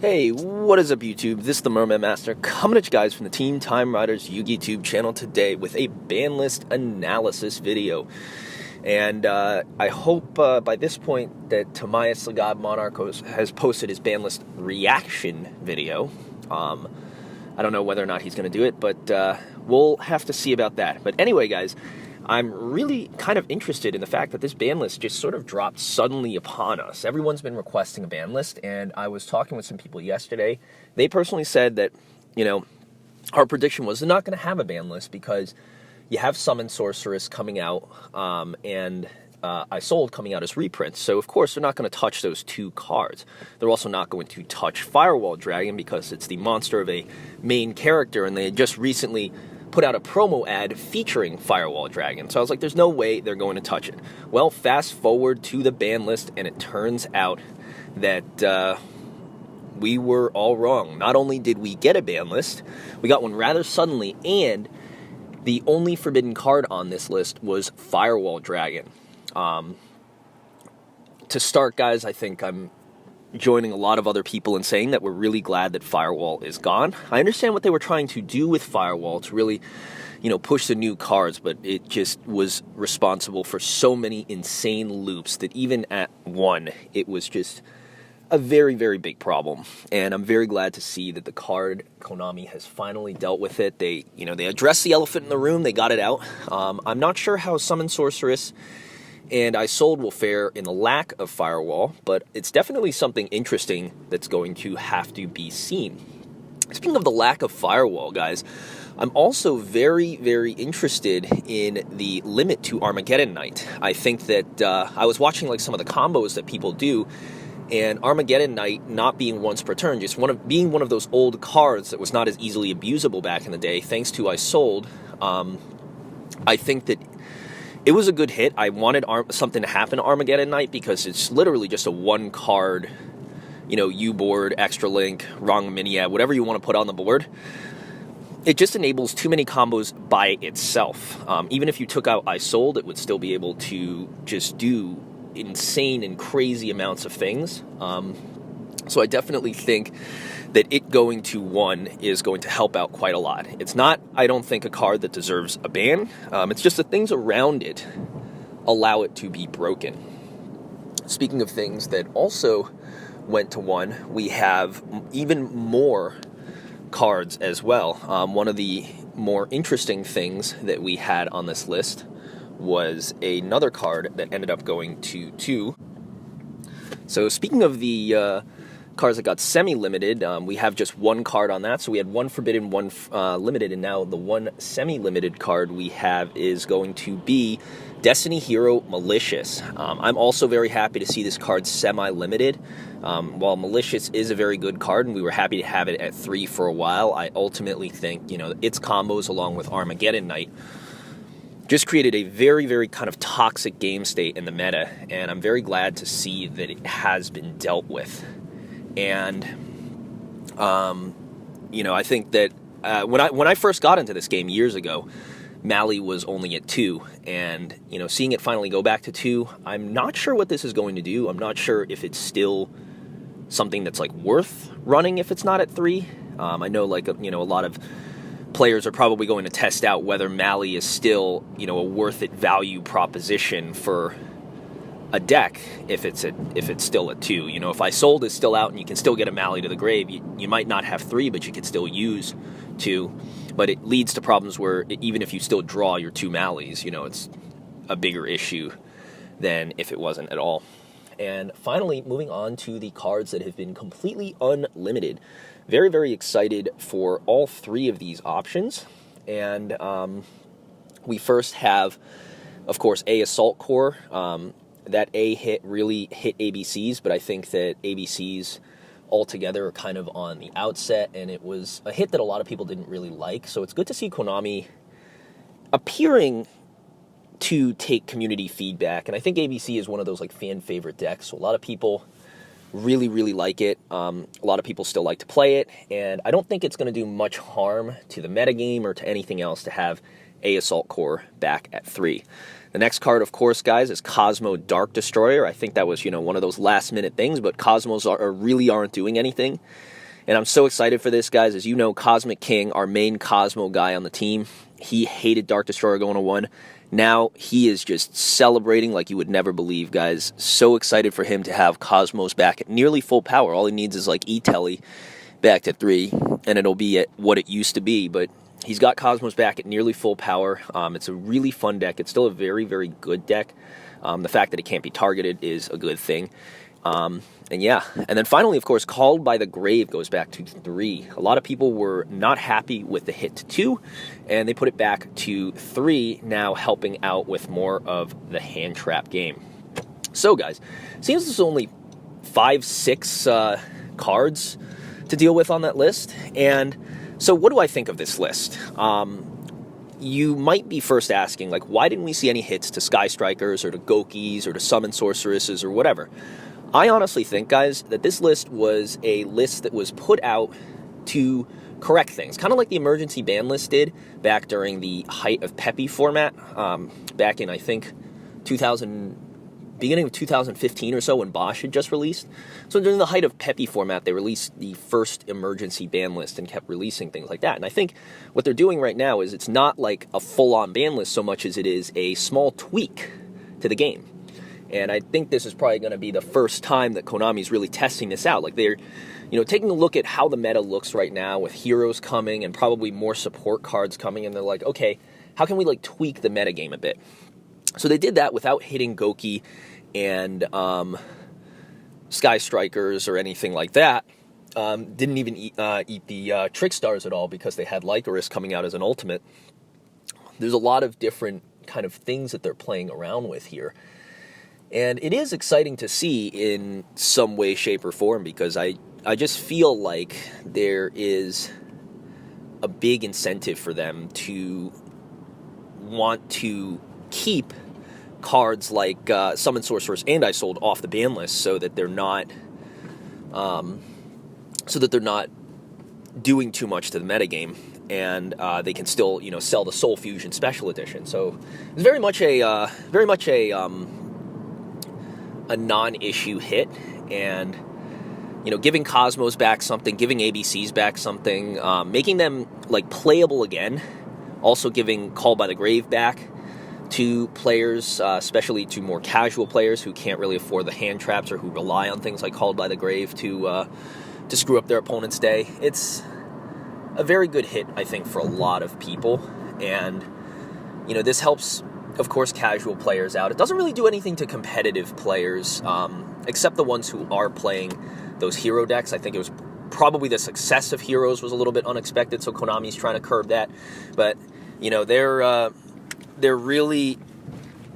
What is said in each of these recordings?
Hey, what is up YouTube? This is the Merman Master coming at you guys from the Team Time Riders Yugioh channel today with a ban list analysis video. And I hope by this point that Tomias the God Monarch has posted his ban list reaction video. I don't know whether or not he's going to do it, but we'll have to see about that. But anyway, guys, I'm really kind of interested in the fact that this ban list just sort of dropped suddenly upon us. Everyone's been requesting a ban list, and I was talking with some people yesterday. They personally said that, our prediction was they're not going to have a ban list because you have Summon Sorceress coming out, and I Sold coming out as reprints. So, of course, they're not going to touch those two cards. They're also not going to touch Firewall Dragon because it's the monster of a main character, and they had just recently put out a promo ad featuring Firewall Dragon. So I was like, there's no way they're going to touch it. Well, fast forward to the ban list, and it turns out that we were all wrong. Not only did we get a ban list, we got one rather suddenly, and the only forbidden card on this list was Firewall Dragon. To start, guys, I think I'm joining a lot of other people in saying that we're really glad that Firewall is gone. I understand what they were trying to do with Firewall to really, push the new cards, but it just was responsible for so many insane loops that even at one, it was just a very, very big problem. And I'm very glad to see that the card Konami has finally dealt with it. They addressed the elephant in the room. They got it out. I'm not sure how Summon Sorceress and I Sold will fare in the lack of Firewall, but it's definitely something interesting that's going to have to be seen. Speaking of the lack of Firewall, guys, I'm also very, very interested in the limit to Armageddon Knight. I think that I was watching some of the combos that people do, and Armageddon Knight not being once per turn, just being one of those old cards that was not as easily abusable back in the day, thanks to I Sold, I think that it was a good hit. I wanted something to happen to Armageddon Knight because it's literally just a one-card, U-board, extra link, wrong mini-ad, whatever you want to put on the board. It just enables too many combos by itself. Even if you took out I Sold, it would still be able to just do insane and crazy amounts of things. So I definitely think that it going to 1 is going to help out quite a lot. It's not, I don't think, a card that deserves a ban. It's just the things around it allow it to be broken. Speaking of things that also went to 1, we have even more cards as well. One of the more interesting things that we had on this list was another card that ended up going to 2. So speaking of the cards that got semi-limited, we have just one card on that. So we had one forbidden, one limited, and now the one semi-limited card we have is going to be Destiny Hero Malicious. I'm also very happy to see this card semi-limited. While Malicious is a very good card, and we were happy to have it at 3 for a while, I ultimately think, its combos along with Armageddon Knight just created a very, very kind of toxic game state in the meta, and I'm very glad to see that it has been dealt with. And, I think that when I first got into this game years ago, Mali was only at 2, and, seeing it finally go back to 2, I'm not sure what this is going to do. I'm not sure if it's still something that's, worth running if it's not at 3. I know, a lot of players are probably going to test out whether Mali is still, a worth it value proposition for a deck if it's still at 2. If I Sold is still out and you can still get a Mali to the grave, you might not have 3, but you could still use 2. But it leads to problems where even if you still draw your 2 Malis, it's a bigger issue than if it wasn't at all. And finally, moving on to the cards that have been completely unlimited. Very, very excited for all 3 of these options. And we first have, of course, A Assault Core. That A hit really hit ABCs, but I think that ABCs altogether are kind of on the outset, and it was a hit that a lot of people didn't really like. So it's good to see Konami appearing to take community feedback, and I think ABC is one of those fan favorite decks. So a lot of people really, really like it. A lot of people still like to play it, and I don't think it's going to do much harm to the metagame or to anything else to have A Assault Core back at 3. The next card, of course, guys, is Cosmo Dark Destroyer. I think that was, one of those last-minute things, but Cosmos really aren't doing anything. And I'm so excited for this, guys. As you know, Cosmic King, our main Cosmo guy on the team, he hated Dark Destroyer going to 1. Now he is just celebrating like you would never believe, guys. So excited for him to have Cosmos back at nearly full power. All he needs is like E-Telly back to 3, and it'll be at what it used to be, but he's got Cosmos back at nearly full power. It's a really fun deck. It's still a very, very good deck. The fact that it can't be targeted is a good thing. And yeah, and then finally, of course, Called by the Grave goes back to 3. A lot of people were not happy with the hit to 2, and they put it back to 3, now helping out with more of the hand trap game. So, guys, seems there's only 5, 6 cards to deal with on that list, and so what do I think of this list? You might be first asking, like, why didn't we see any hits to Sky Strikers or to Gokis or to Summon Sorceresses or whatever? I honestly think, guys, that this list was a list that was put out to correct things, kind of like the emergency ban list did back during the height of Peppy format, back in, I think, beginning of 2015 or so, when Bosch had just released. So during the height of Peppy format, they released the first emergency ban list and kept releasing things like that. And I think what they're doing right now is it's not like a full-on ban list so much as it is a small tweak to the game. And I think this is probably going to be the first time that Konami's really testing this out. Like, they're, taking a look at how the meta looks right now with heroes coming and probably more support cards coming, and they're like, okay, how can we, like, tweak the meta game a bit? So they did that without hitting Goki and Sky Strikers or anything like that. Didn't even eat the Trick Stars at all because they had Lycoris coming out as an ultimate. There's a lot of different kind of things that they're playing around with here. And it is exciting to see in some way, shape, or form, because I just feel like there is a big incentive for them to want to keep cards like Summon Sorceress and I Sold off the ban list so that they're not doing too much to the metagame, and they can still sell the Soul Fusion Special Edition. So it's very much a non-issue hit, and giving Cosmos back something, giving ABCs back something, making them like playable again, also giving Call by the Grave back to players, especially to more casual players who can't really afford the hand traps or who rely on things like Called by the Grave to screw up their opponent's day. It's a very good hit, I think, for a lot of people, and this helps, of course, casual players out. It doesn't really do anything to competitive players, except the ones who are playing those hero decks. I think it was probably the success of heroes was a little bit unexpected, so Konami's trying to curb that. But they're really,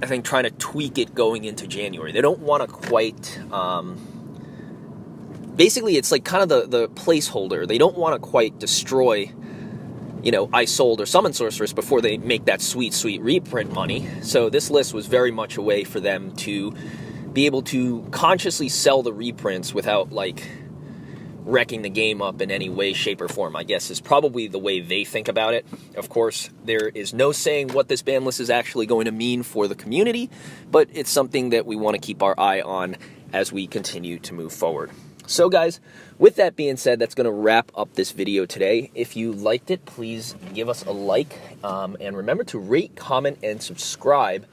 I think, trying to tweak it going into January. They don't want to quite. Basically, it's like kind of the placeholder. They don't want to quite destroy I Sold or Summon Sorceress before they make that sweet, sweet reprint money. So this list was very much a way for them to be able to consciously sell the reprints without, like, wrecking the game up in any way, shape, or form, I guess, is probably the way they think about it. Of course, there is no saying what this ban list is actually going to mean for the community, but it's something that we want to keep our eye on as we continue to move forward. So, guys, with that being said, that's going to wrap up this video today. If you liked it, please give us a like, and remember to rate, comment, and subscribe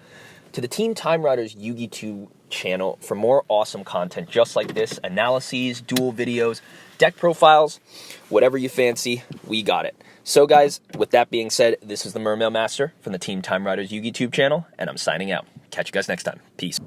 to the Team Time Riders Yugioh channel for more awesome content just like this: analyses, duel videos, deck profiles, whatever you fancy, we got it. So, guys, with that being said, this is the Mermail Master from the Team Time Riders Yugioh channel, and I'm signing out. Catch you guys next time. Peace.